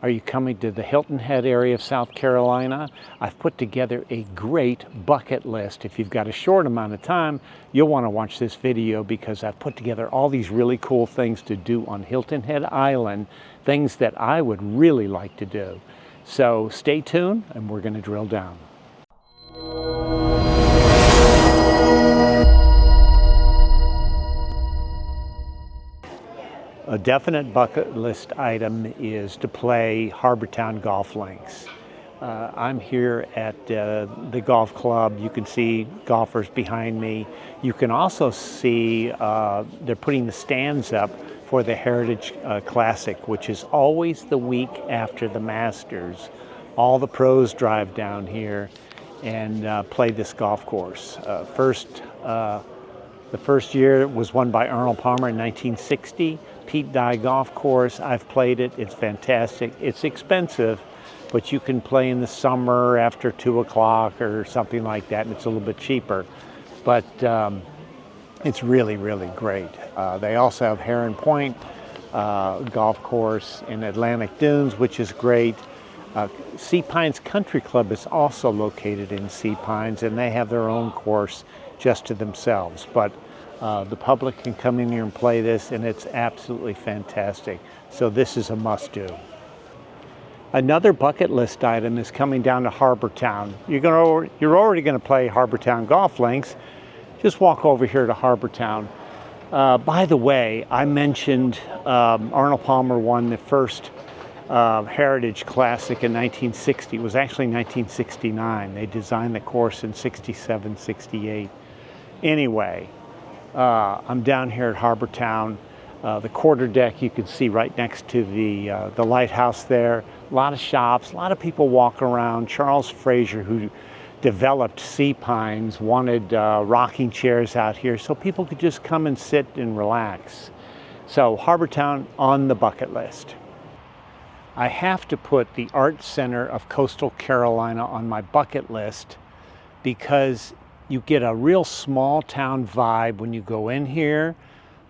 Are you coming to the Hilton Head area of South Carolina? I've put together a great bucket list. If you've got a short amount of time, you'll want to watch this video because I've put together all these really cool things to do on Hilton Head Island, things that I would really like to do. So stay tuned and we're going to drill down. A definite bucket list item is to play Harbour Town golf links. I'm here at the golf club. You can see golfers behind me. You can also see they're putting the stands up for the Heritage Classic, which is always the week after the Masters. All the pros drive down here and play this golf course. The first year was won by Arnold Palmer in 1960. Pete Dye golf course. I've played it. It's fantastic. It's expensive, but you can play in the summer after 2 o'clock or something like that, and it's a little bit cheaper. But it's really, really great. They also have Heron Point golf course in Atlantic Dunes, which is great. Sea Pines Country Club is also located in Sea Pines, and they have their own course just to themselves. But the public can come in here and play this, and it's absolutely fantastic. So this is a must-do. Another bucket list item is coming down to Harbour Town. You're already going to play Harbour Town golf links. Just walk over here to Harbour Town. By the way, I mentioned Arnold Palmer won the first Heritage Classic in 1960. It was actually 1969. They designed the course in 67, 68. Anyway, I'm down here at Harbour Town. The quarter deck you can see right next to the lighthouse there. A lot of shops, a lot of people walk around. Charles Fraser, who developed Sea Pines, wanted rocking chairs out here so people could just come and sit and relax. So Harbour Town on the bucket list. I have to put the Art Center of Coastal Carolina on my bucket list because you get a real small town vibe when you go in here,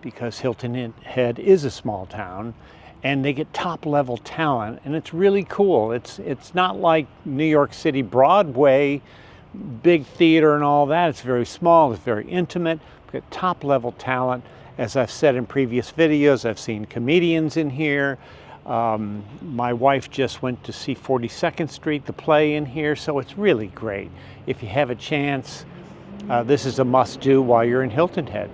because Hilton Head is a small town, and they get top level talent, and it's really cool. It's not like New York City Broadway, big theater and all that. It's very small, it's very intimate. We get top level talent. As I've said in previous videos, I've seen comedians in here. My wife just went to see 42nd Street, the play in here, so it's really great. If you have a chance, this is a must-do while you're in Hilton Head.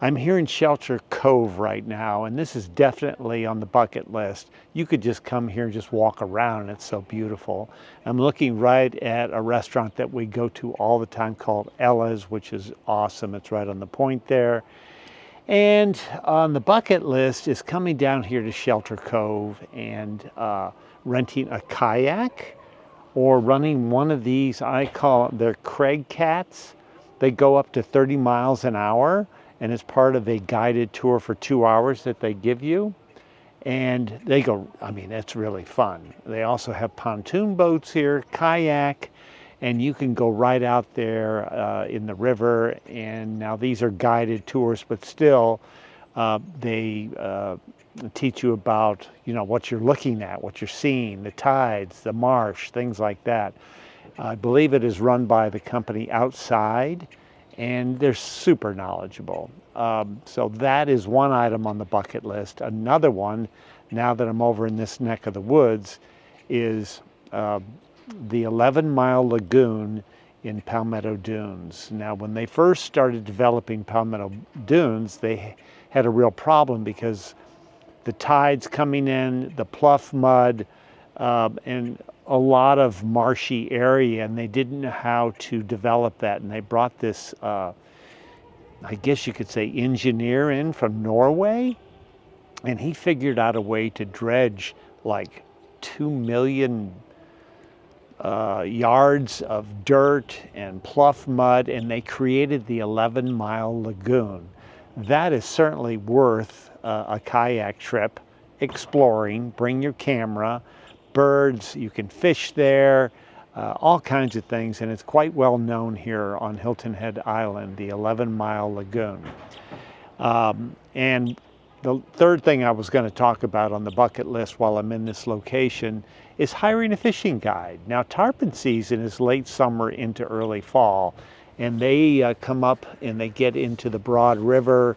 I'm here in Shelter Cove right now, and this is definitely on the bucket list. You could just come here and just walk around, and it's so beautiful. I'm looking right at a restaurant that we go to all the time called Ella's, which is awesome. It's right on the point there. And on the bucket list is coming down here to Shelter Cove and renting a kayak or running one of these, I call them, they're Craig Cats. They go up to 30 miles an hour, and it's part of a guided tour for 2 hours that they give you. And they go, I mean, it's really fun. They also have pontoon boats here, kayak, and you can go right out there in the river. And now these are guided tours, but still they teach you about, you know, what you're looking at, what you're seeing, the tides, the marsh, things like that. I believe it is run by the company Outside, and they're super knowledgeable. So that is one item on the bucket list. Another one, now that I'm over in this neck of the woods, is the 11-mile lagoon in Palmetto Dunes. Now, when they first started developing Palmetto Dunes, they had a real problem because the tides coming in, the pluff mud, and a lot of marshy area, and they didn't know how to develop that. And they brought this, I guess you could say, engineer in from Norway, and he figured out a way to dredge like 2 million yards of dirt and pluff mud, and they created the 11-mile lagoon. That is certainly worth a kayak trip, exploring. Bring your camera, birds, you can fish there, all kinds of things, and it's quite well known here on Hilton Head Island, the 11-mile lagoon. And The third thing I was going to talk about on the bucket list while I'm in this location is hiring a fishing guide. Now, tarpon season is late summer into early fall, and they come up and they get into the Broad River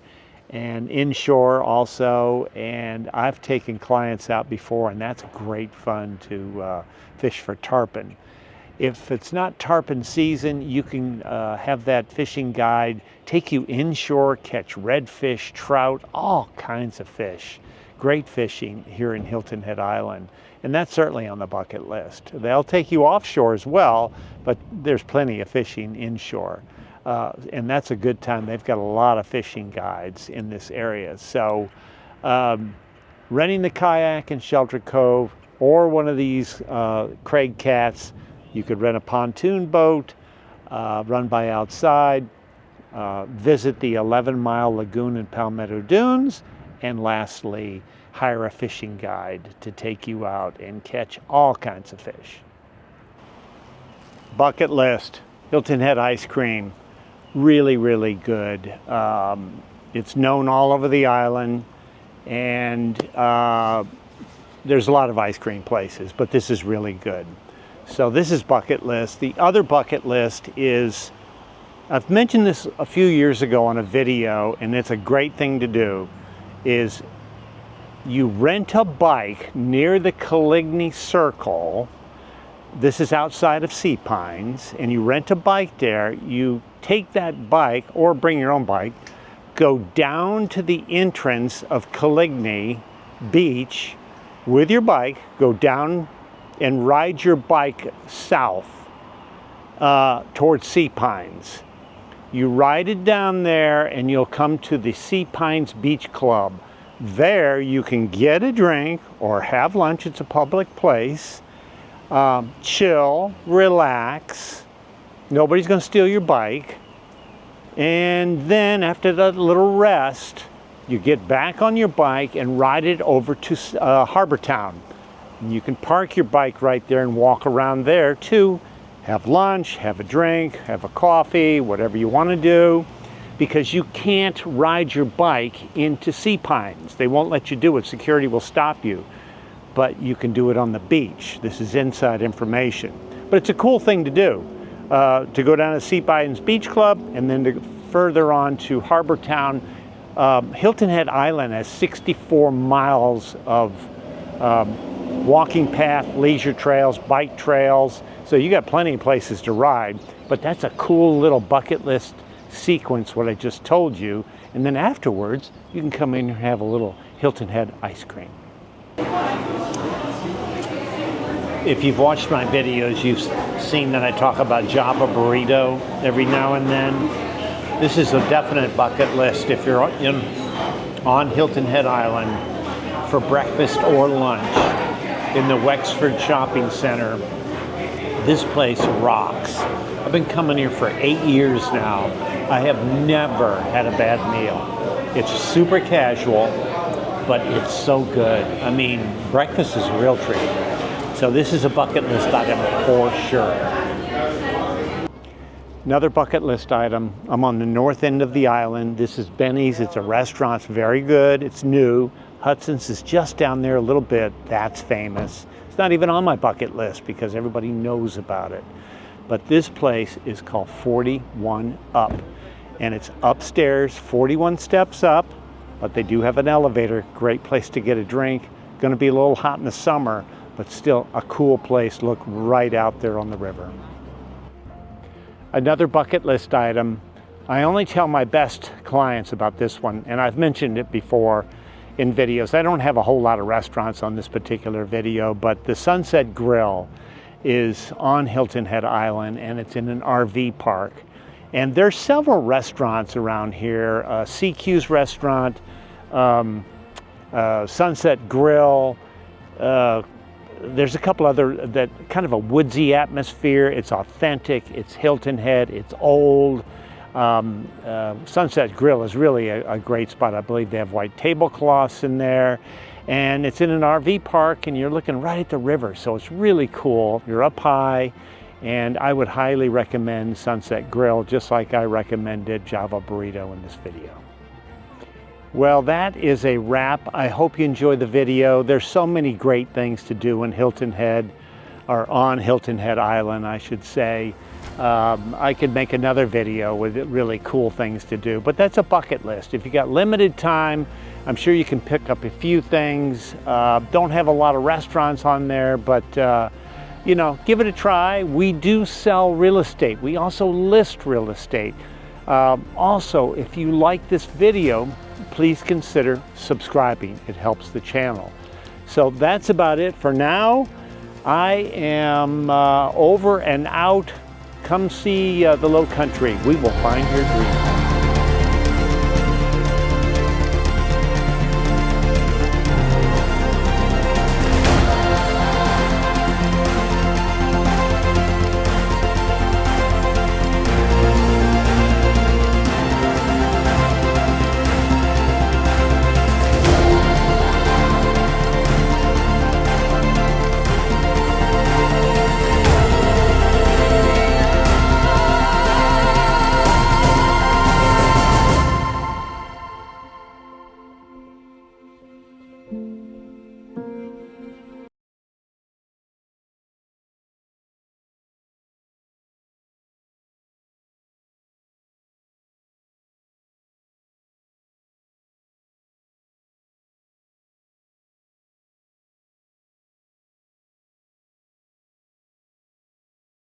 and inshore also, and I've taken clients out before, and that's great fun to fish for tarpon. If it's not tarpon season, you can have that fishing guide take you inshore, catch redfish, trout, all kinds of fish. Great fishing here in Hilton Head Island, and that's certainly on the bucket list. They'll take you offshore as well, but there's plenty of fishing inshore. And that's a good time. They've got a lot of fishing guides in this area. So renting the kayak in Shelter Cove or one of these Craig Cats. You could rent a pontoon boat, run by outside, visit the 11-mile lagoon in Palmetto Dunes, and lastly, hire a fishing guide to take you out and catch all kinds of fish. Bucket list, Hilton Head ice cream. Really, really good. It's known all over the island, and there's a lot of ice cream places, but this is really good. So this is bucket list. The other bucket list is, I've mentioned this a few years ago on a video, and it's a great thing to do, is you rent a bike near the Coligny Circle. This is outside of Sea Pines, and you rent a bike there. You take that bike, or bring your own bike, go down to the entrance of Coligny Beach with your bike, go down and ride your bike south towards Sea Pines. You ride it down there and you'll come to the Sea Pines Beach Club. There you can get a drink or have lunch. It's a public place. Chill, relax. Nobody's going to steal your bike. And then after that little rest, you get back on your bike and ride it over to Harbour Town. And you can park your bike right there and walk around there too. Have lunch, have a drink, have a coffee, whatever you want to do, because you can't ride your bike into Sea Pines. They won't let you do it. Security will stop you. But you can do it on the beach. This is inside information. But it's a cool thing to do, to go down to Sea Pines Beach Club and then to further on to Harbour Town. Hilton Head Island has 64 miles of walking path, leisure trails, bike trails. So you got plenty of places to ride, but that's a cool little bucket list sequence, what I just told you. And then afterwards, you can come in and have a little Hilton Head ice cream. If you've watched my videos, you've seen that I talk about Java burrito every now and then. This is a definite bucket list if you're on Hilton Head Island for breakfast or lunch in the Wexford Shopping Center. This place rocks. I've been coming here for 8 years now. I have never had a bad meal. It's super casual, but it's so good. I mean, breakfast is a real treat. So this is a bucket list item for sure. Another bucket list item, I'm on the north end of the island. This is Benny's. It's a restaurant. It's very good. It's new. Hudson's is just down there a little bit. That's famous. It's not even on my bucket list because everybody knows about it. But this place is called 41 Up. And it's upstairs, 41 steps up, but they do have an elevator. Great place to get a drink. Going to be a little hot in the summer, but still a cool place. Look right out there on the river. Another bucket list item. I only tell my best clients about this one, and I've mentioned it before in videos. I don't have a whole lot of restaurants on this particular video, but the Sunset Grill is on Hilton Head Island, and it's in an RV park. And there's several restaurants around here. CQ's restaurant, Sunset Grill. There's a couple other that kind of a woodsy atmosphere. It's authentic. It's Hilton Head. It's old. Sunset Grill is really a great spot. I believe they have white tablecloths in there. And it's in an RV park, and you're looking right at the river. So it's really cool. You're up high. And I would highly recommend Sunset Grill, just like I recommended Java Burrito in this video. Well, that is a wrap. I hope you enjoyed the video. There's so many great things to do in Hilton Head, or on Hilton Head Island, I should say. I could make another video with really cool things to do, but that's a bucket list. If you got limited time, I'm sure you can pick up a few things. Don't have a lot of restaurants on there, but you know, give it a try. We do sell real estate. We also list real estate. Also, if you like this video, please consider subscribing. It helps the channel. So that's about it for now. I am over and out. Come see the Lowcountry. We will find your dream.